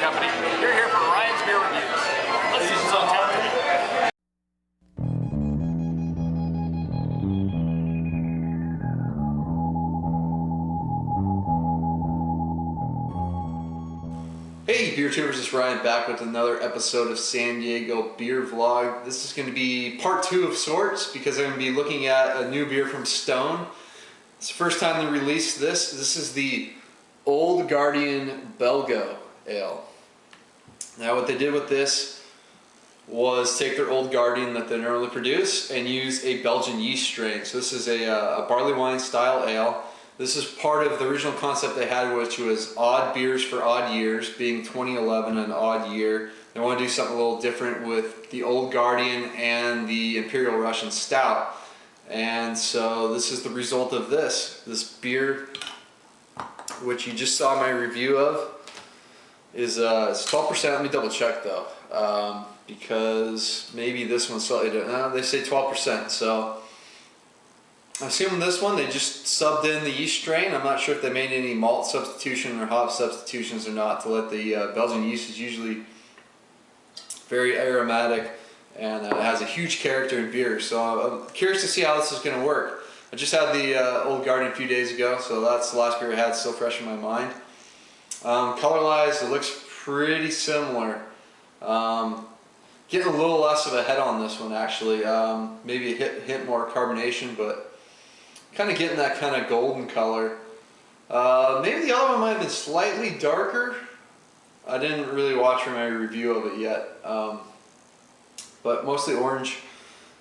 Company. You're here for Ryan's Beer Reviews. Let's see what's on tap today. Hey beer tubers, it's Ryan back with another episode of San Diego Beer Vlog. This is going to be part 2 of sorts because I'm going to be looking at a new beer from Stone. It's the first time they released this. This is the Old Guardian Belgo Ale. Now what they did with this was take their Old Guardian that they normally produce and use a Belgian yeast strain. So this is a barley wine style ale. This is part of the original concept they had, which was odd beers for odd years, being 2011 an odd year. They want to do something a little different with the Old Guardian and the Imperial Russian Stout. And so this is the result of this. This beer, which you just saw my review of, is it's 12%. Let me double check though, because maybe this one's slightly different. No, they say 12%. So I'm assuming this one, they just subbed in the yeast strain. I'm not sure if they made any malt substitution or hop substitutions or not to let the Belgian yeast is usually very aromatic and it has a huge character in beer. So I'm curious to see how this is going to work. I just had the Old Guardian a few days ago, so that's the last beer I had, still fresh in my mind. Color-wise, it looks pretty similar. Getting a little less of a head on this one actually. Maybe a hint more carbonation, but kind of getting that kind of golden color. Maybe the other one might have been slightly darker. I didn't really watch my review of it yet. But mostly orange,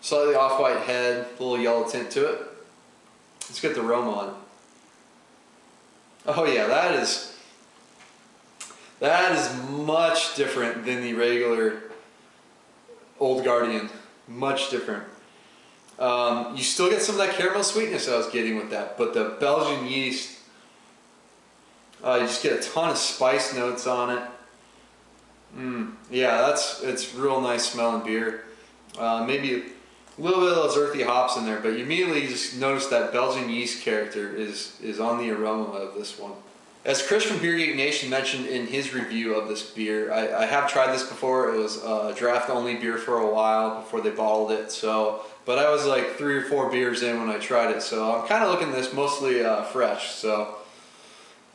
slightly off-white head, a little yellow tint to it. Let's get the aroma on. Oh yeah, that is much different than the regular Old Guardian. Much different. You still get some of that caramel sweetness I was getting with that, but the Belgian yeast, you just get a ton of spice notes on it. Yeah, it's real nice smelling beer. Maybe a little bit of those earthy hops in there, but you immediately just notice that Belgian yeast character is on the aroma of this one. As Chris from Beer Geek Nation mentioned in his review of this beer, I have tried this before. It was a draft only beer for a while before they bottled it. But I was like 3 or 4 beers in when I tried it, so I'm kind of looking at this mostly fresh. So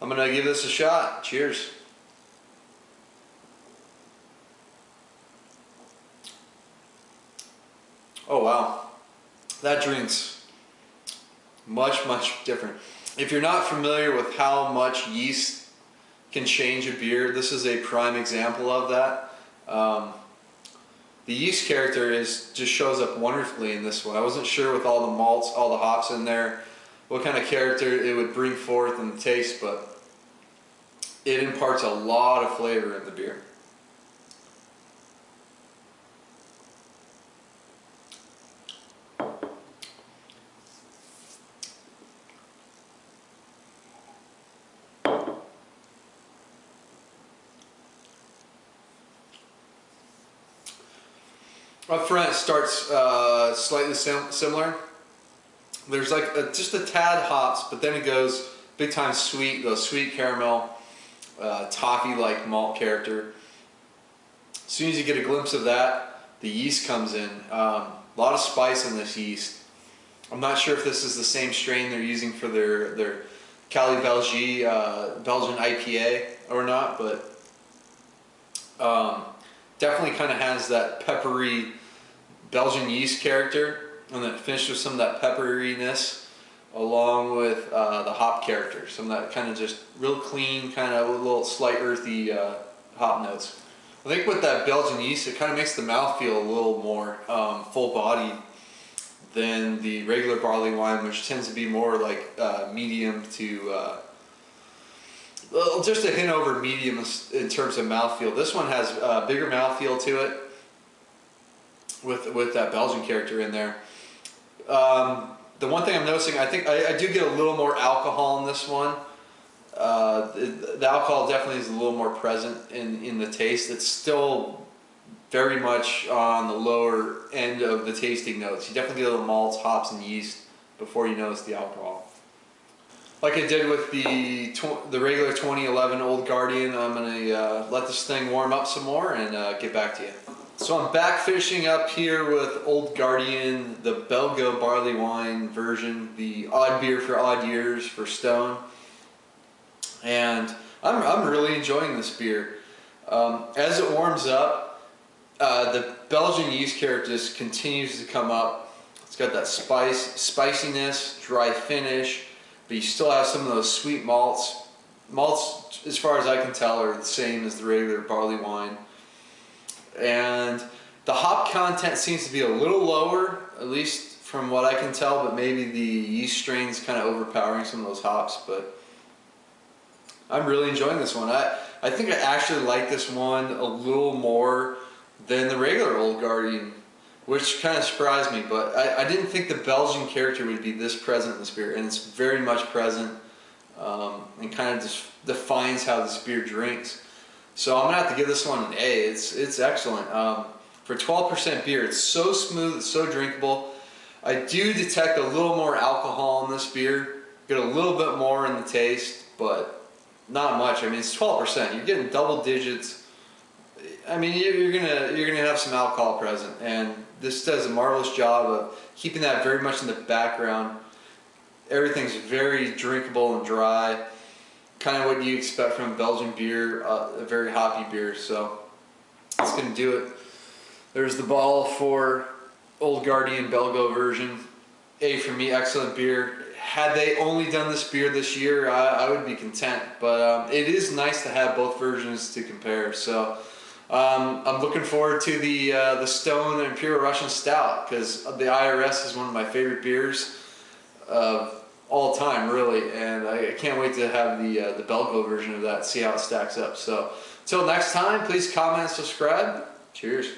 I'm gonna give this a shot. Cheers. Oh wow, that drink's much different. If you're not familiar with how much yeast can change a beer, this is a prime example of that. The yeast character just shows up wonderfully in this one. I wasn't sure with all the malts, all the hops in there, what kind of character it would bring forth in the taste, but it imparts a lot of flavor in the beer. Up front it starts slightly similar. There's like just a tad hops, but then it goes big time sweet, those sweet caramel, toffee-like malt character. As soon as you get a glimpse of that, the yeast comes in. A lot of spice in this yeast. I'm not sure if this is the same strain they're using for their Cali Belgian IPA or not, but definitely kind of has that peppery Belgian yeast character, and then finished with some of that pepperiness along with the hop character. Some of that kind of just real clean, kind of a little slight earthy hop notes. I think with that Belgian yeast, it kind of makes the mouth feel a little more full bodied than the regular barley wine, which tends to be more like medium to just a hint over medium in terms of mouthfeel. This one has a bigger mouthfeel to it with that Belgian character in there. The one thing I'm noticing, I think I do get a little more alcohol in this one. The alcohol definitely is a little more present in the taste. It's still very much on the lower end of the tasting notes. You definitely get a little malts, hops, and yeast before you notice the alcohol. like I did with the regular 2011 Old Guardian, I'm gonna let this thing warm up some more and get back to you. So I'm back finishing up here with Old Guardian, the Belgo barley wine version, the odd beer for odd years for Stone. And I'm really enjoying this beer. As it warms up, the Belgian yeast character just continues to come up. It's got that spiciness, dry finish, but you still have some of those sweet malts. Malts, as far as I can tell, are the same as the regular barley wine. And the hop content seems to be a little lower, at least from what I can tell, but maybe the yeast strain's kind of overpowering some of those hops. But I'm really enjoying this one. I think I actually like this one a little more than the regular Old Guardian, which kind of surprised me, but I didn't think the Belgian character would be this present in this beer, and it's very much present, and kind of just defines how this beer drinks. So I'm gonna have to give this one an A. It's excellent. For 12% beer, it's so smooth, it's so drinkable. I do detect a little more alcohol in this beer, get a little bit more in the taste, but not much. I mean, it's 12%. You're getting double digits. I mean, you're gonna have some alcohol present, and this does a marvelous job of keeping that very much in the background. Everything's very drinkable and dry, kind of what you expect from Belgian beer, a very hoppy beer. So it's gonna do it. There's the bottle for Old Guardian Belgo version. A for me, excellent beer. Had they only done this beer this year, I would be content. But it is nice to have both versions to compare. So I'm looking forward to the Stone Imperial Russian Stout, because the IRS is one of my favorite beers of all time, really, and I can't wait to have the Belgo version of that, see how it stacks up. So until next time, please comment and subscribe. Cheers.